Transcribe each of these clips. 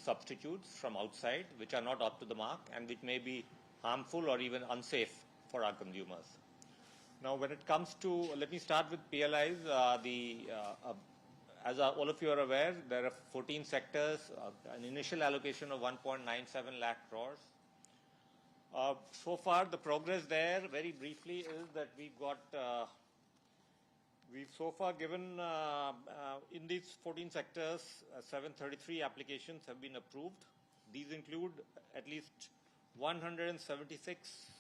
substitutes from outside which are not up to the mark and which may be harmful or even unsafe for our consumers. Now, when it comes to, let me start with PLIs. As all of you are aware, there are 14 sectors, an initial allocation of 1.97 lakh crores. So far, the progress there, very briefly, is that we've so far given, in these 14 sectors, 733 applications have been approved. These include at least 176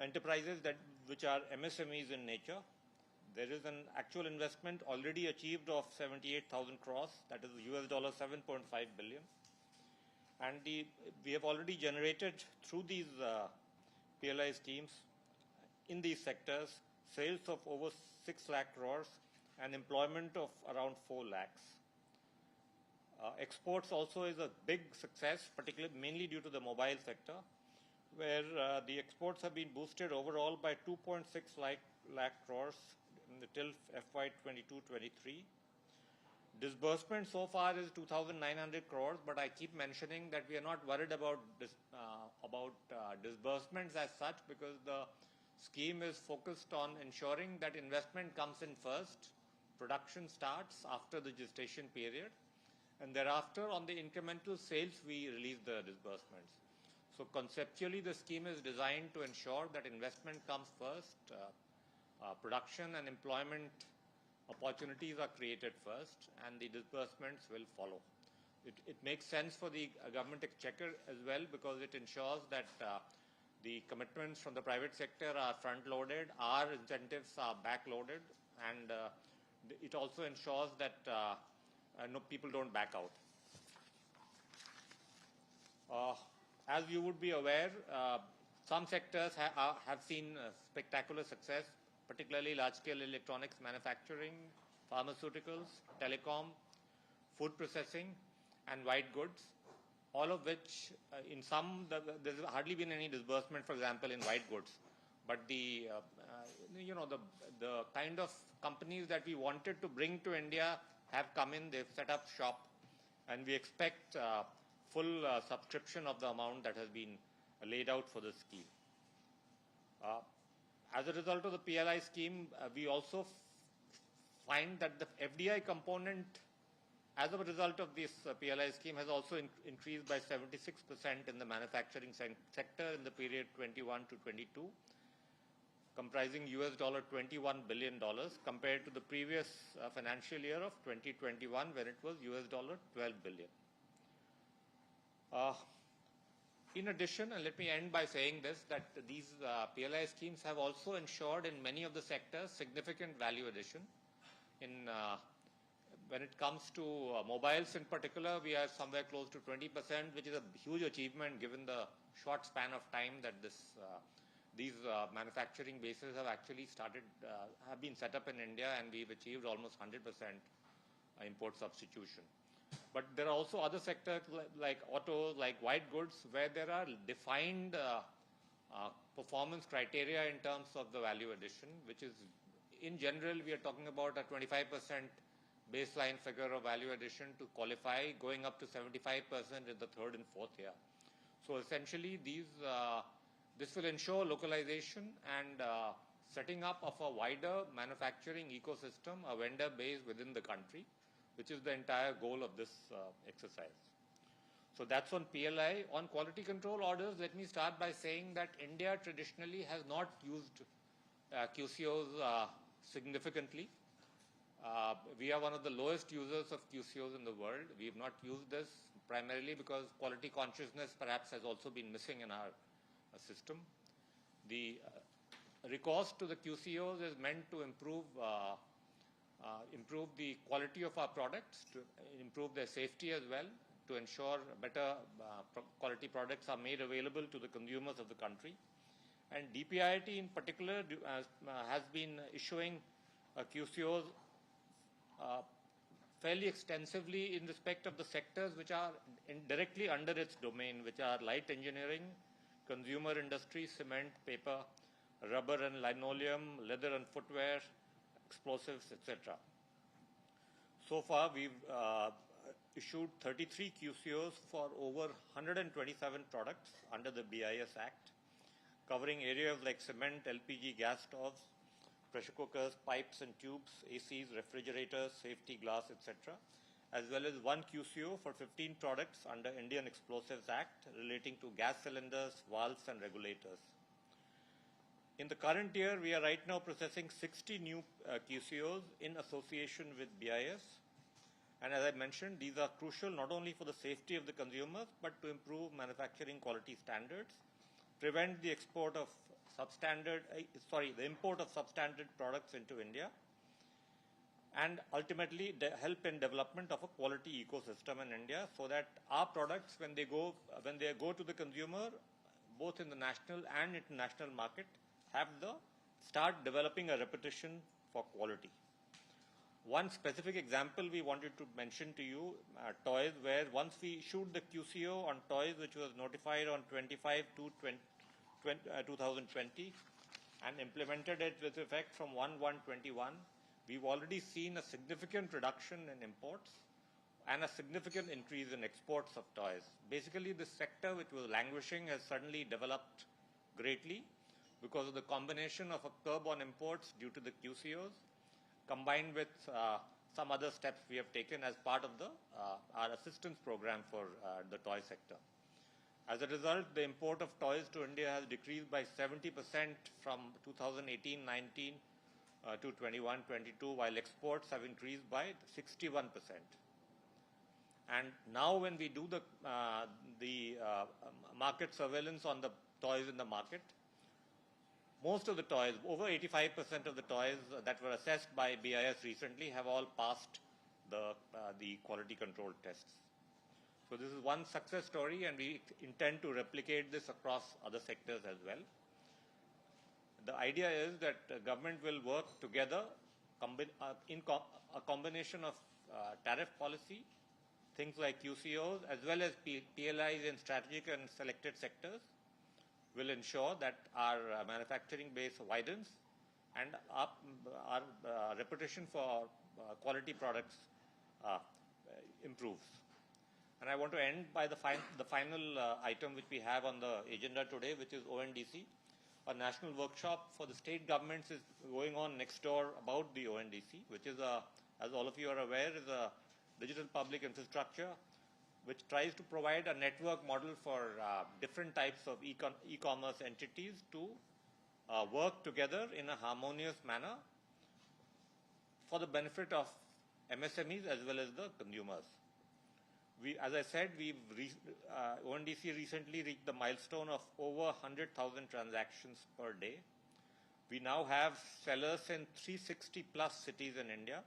enterprises which are MSMEs in nature. There is an actual investment already achieved of 78,000 crores, that is US $7.5 billion. And we have already generated through these PLI schemes in these sectors sales of over 6 lakh crores and employment of around 4 lakhs. Exports also is a big success, particularly mainly due to the mobile sector, where the exports have been boosted overall by 2.6 lakh crores till FY 22-23. Disbursement so far is 2,900 crores, but I keep mentioning that we are not worried about disbursements as such, because the scheme is focused on ensuring that investment comes in first, production starts after the gestation period, and thereafter on the incremental sales we release the disbursements. So conceptually, the scheme is designed to ensure that investment comes first, production and employment opportunities are created first, and the disbursements will follow. It makes sense for the government exchequer as well, because it ensures that the commitments from the private sector are front-loaded, our incentives are back-loaded, and it also ensures that no people don't back out. As you would be aware, some sectors have seen spectacular success, particularly large-scale electronics manufacturing, pharmaceuticals, telecom, food processing, and white goods, all of which, in some, there's hardly been any disbursement, for example, in white goods. But the kind of companies that we wanted to bring to India have come in, they've set up shop, and we expect full subscription of the amount that has been laid out for the scheme. As a result of the PLI scheme, we also find that the FDI component, as a result of this PLI scheme, has also increased by 76% in the manufacturing sector in the period 21 to 22, comprising US $21 billion compared to the previous financial year of 2021, when it was US $12 billion. In addition, and let me end by saying this, that these PLI schemes have also ensured in many of the sectors significant value addition. When it comes to mobiles in particular, we are somewhere close to 20%, which is a huge achievement given the short span of time that these manufacturing bases have actually have been set up in India, and we've achieved almost 100% import substitution. But there are also other sectors like autos, like white goods, where there are defined performance criteria in terms of the value addition, which is, in general, we are talking about a 25% baseline figure of value addition to qualify, going up to 75% in the third and fourth year. So essentially, this will ensure localization and setting up of a wider manufacturing ecosystem, a vendor base within the country, which is the entire goal of this exercise. So that's on PLI. On quality control orders, let me start by saying that India traditionally has not used QCOs significantly. We are one of the lowest users of QCOs in the world. We have not used this primarily because quality consciousness perhaps has also been missing in our system. The recourse to the QCOs is meant to improve the quality of our products, to improve their safety as well, to ensure better quality products are made available to the consumers of the country. And DPIIT in particular has been issuing QCOs fairly extensively in respect of the sectors which are directly under its domain, which are light engineering, consumer industry, cement, paper, rubber and linoleum, leather and footwear, explosives, etc. So far, we've issued 33 QCOs for over 127 products under the BIS Act, covering areas like cement, LPG, gas stoves, pressure cookers, pipes and tubes, ACs, refrigerators, safety glass, etc., as well as one QCO for 15 products under Indian Explosives Act relating to gas cylinders, valves and regulators. In the current year, we are right now processing 60 new QCOs in association with BIS. And as I mentioned, these are crucial not only for the safety of the consumers, but to improve manufacturing quality standards, prevent the import of substandard products into India, and ultimately help in development of a quality ecosystem in India, so that our products, when they go to the consumer, both in the national and international market, start developing a reputation for quality. One specific example we wanted to mention to you, toys, where once we issued the QCO on toys, which was notified on 25/2/2020 and implemented it with effect from 1/1/21, we've already seen a significant reduction in imports and a significant increase in exports of toys. Basically, this sector, which was languishing, has suddenly developed greatly because of the combination of a curb on imports due to the QCOs, combined with some other steps we have taken as part of our assistance program for the toy sector. As a result, the import of toys to India has decreased by 70% from 2018-19 to 21-22, while exports have increased by 61%. And now when we do the market surveillance on the toys in the market, most of the toys, over 85% of the toys that were assessed by BIS recently, have all passed the quality control tests. So this is one success story, and we intend to replicate this across other sectors as well. The idea is that government will work together in a combination of tariff policy, things like QCOs, as well as PLIs in strategic and selected sectors, will ensure that our manufacturing base widens and our reputation for quality products improves. And I want to end by the final item which we have on the agenda today, which is ONDC. A national workshop for the state governments is going on next door about the ONDC, which is, as all of you are aware, is a digital public infrastructure which tries to provide a network model for different types of e-commerce entities to work together in a harmonious manner for the benefit of MSMEs as well as the consumers. As I said, ONDC recently reached the milestone of over 100,000 transactions per day. We now have sellers in 360 plus cities in India,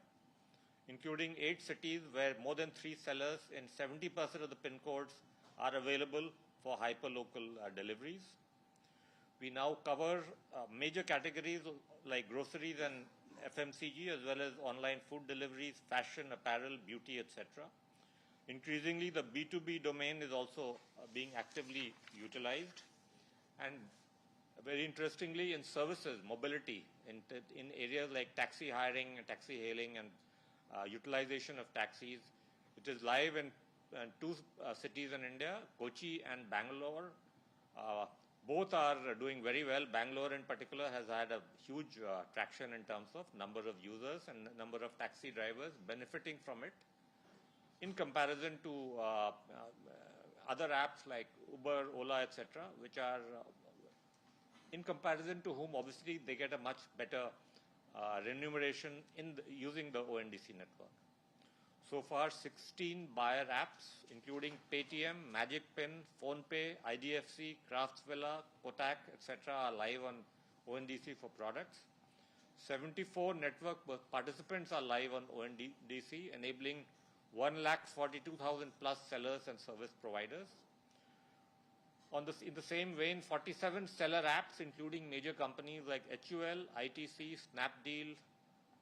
including 8 cities where more than 3 sellers in 70% of the PIN codes are available for hyperlocal deliveries. We now cover major categories like groceries and FMCG, as well as online food deliveries, fashion, apparel, beauty, etc. Increasingly, the B2B domain is also being actively utilized. And very interestingly, in services, mobility, in areas like taxi hiring, taxi hailing, and utilization of taxis, it is live in 2 cities in India, Kochi and Bangalore. Both are doing very well. Bangalore in particular has had a huge traction in terms of number of users and number of taxi drivers benefiting from it, in comparison to other apps like Uber, Ola, etc., which are, in comparison to whom obviously they get a much better remuneration using the ONDC network. So far, 16 buyer apps, including Paytm, Magic Pin, PhonePe, IDFC, Craftsvilla, Kotak, etc., are live on ONDC for products. 74 network participants are live on ONDC, enabling 142,000 plus sellers and service providers. In the same vein, 47 seller apps, including major companies like HUL, ITC, Snapdeal,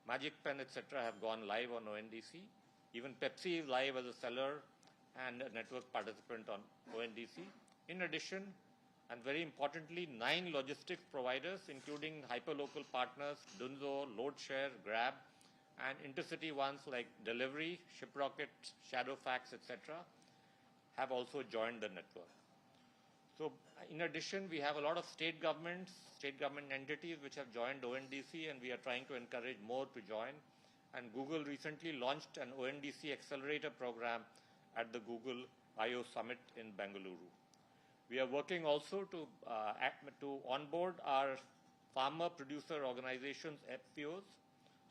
Magic Pen, etc., have gone live on ONDC. Even Pepsi is live as a seller and a network participant on ONDC. In addition, and very importantly, 9 logistics providers, including hyperlocal partners, Dunzo, Loadshare, Grab, and intercity ones like Delivery, Shiprocket, Shadowfax, etc. have also joined the network. So in addition, we have a lot of state government entities which have joined ONDC, and we are trying to encourage more to join. And Google recently launched an ONDC accelerator program at the Google I/O Summit in Bengaluru. We are working also to onboard our farmer producer organizations, FPOs.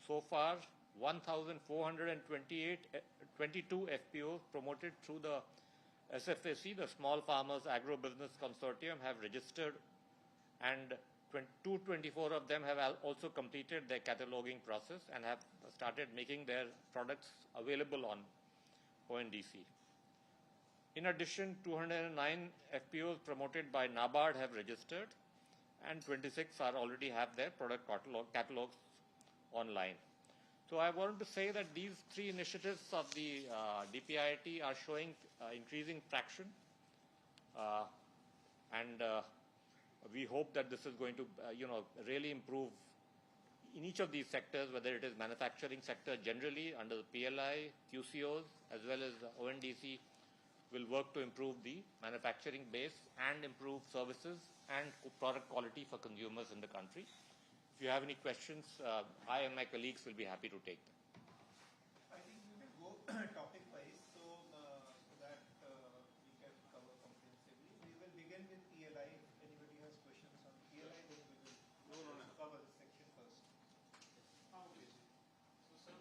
So far, 1,422 FPOs promoted through the SFAC, the Small Farmers Agro-Business Consortium, have registered, and 224 of them have also completed their cataloging process and have started making their products available on ONDC. In addition, 209 FPOs promoted by NABARD have registered, and 26 already have their product catalogs online. So I wanted to say that these three initiatives of the DPIIT are showing increasing traction, and we hope that this is going to really improve in each of these sectors, whether it is manufacturing sector generally under the PLI, QCOs, as well as ONDC will work to improve the manufacturing base and improve services and product quality for consumers in the country. If you have any questions, I and my colleagues will be happy to take them. I think we will go topic wise so that we can cover comprehensively. We will begin with PLI. If anybody has questions on PLI, then we will cover the section first. Okay. So, sir,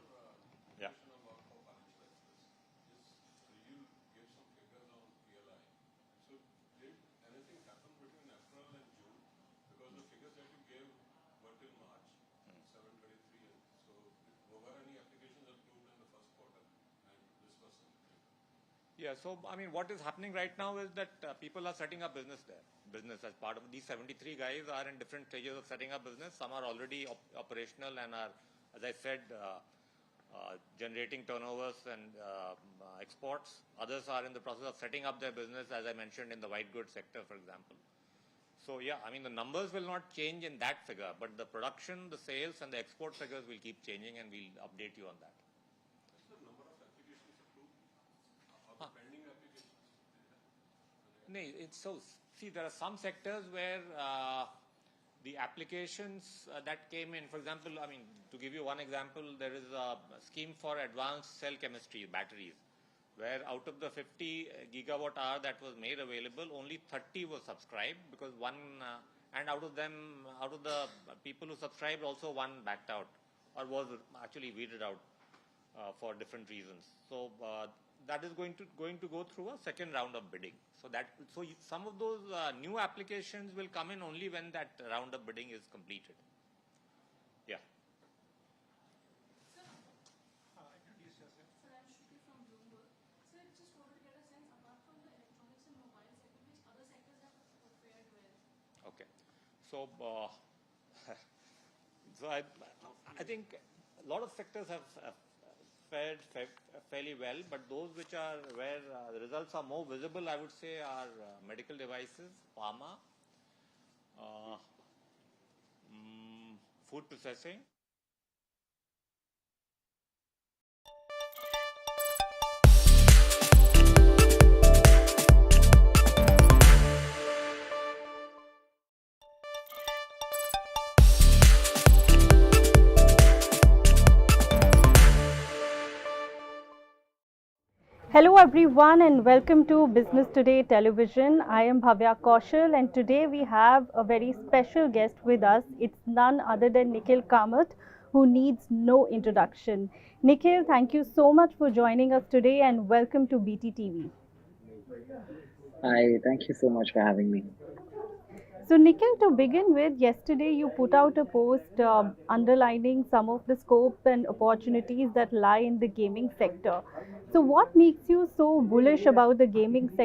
Yeah. question about for financial express. You gave some figures on PLI. So, did anything happen between April and June? Because the figures that you gave were till March, 723. So, were any applications approved in the first quarter and disbursement? Yeah, so I mean, what is happening right now is that people are setting up business there. Business as part of these 73 guys are in different stages of setting up business. Some are already operational and are, as I said, generating turnovers and exports. Others are in the process of setting up their business, as I mentioned, in the white goods sector, for example. So yeah, I mean, the numbers will not change in that figure, but the production, the sales, and the export figures will keep changing, and we'll update you on that. What's the number of applications approved? Or the pending applications? No, it's so. See, there are some sectors where the applications that came in, for example, I mean, to give you one example, there is a scheme for advanced cell chemistry, batteries, where out of the 50 gigawatt hour that was made available, only 30 were subscribed because and out of the people who subscribed, also one backed out or was actually weeded out for different reasons. So that is going to go through a second round of bidding. So some of those new applications will come in only when that round of bidding is completed. Yeah. Introduce yourself. Sir, I'm Shruti from Bloomberg. Sir, I just wanted to get a sense, apart from the electronics and mobile sector, which other sectors have fared well? Okay. So, I think a lot of sectors have fared fairly well, but those which are where the results are more visible, I would say, are medical devices, pharma, food processing. Hello everyone and welcome to Business Today Television. I am Bhavya Kaushal and today we have a very special guest with us. It's none other than Nikhil Kamath, who needs no introduction. Nikhil, thank you so much for joining us today and welcome to BTTV. Hi, thank you so much for having me. So Nikhil, to begin with, yesterday you put out a post underlining some of the scope and opportunities that lie in the gaming sector. So what makes you so bullish about the gaming sector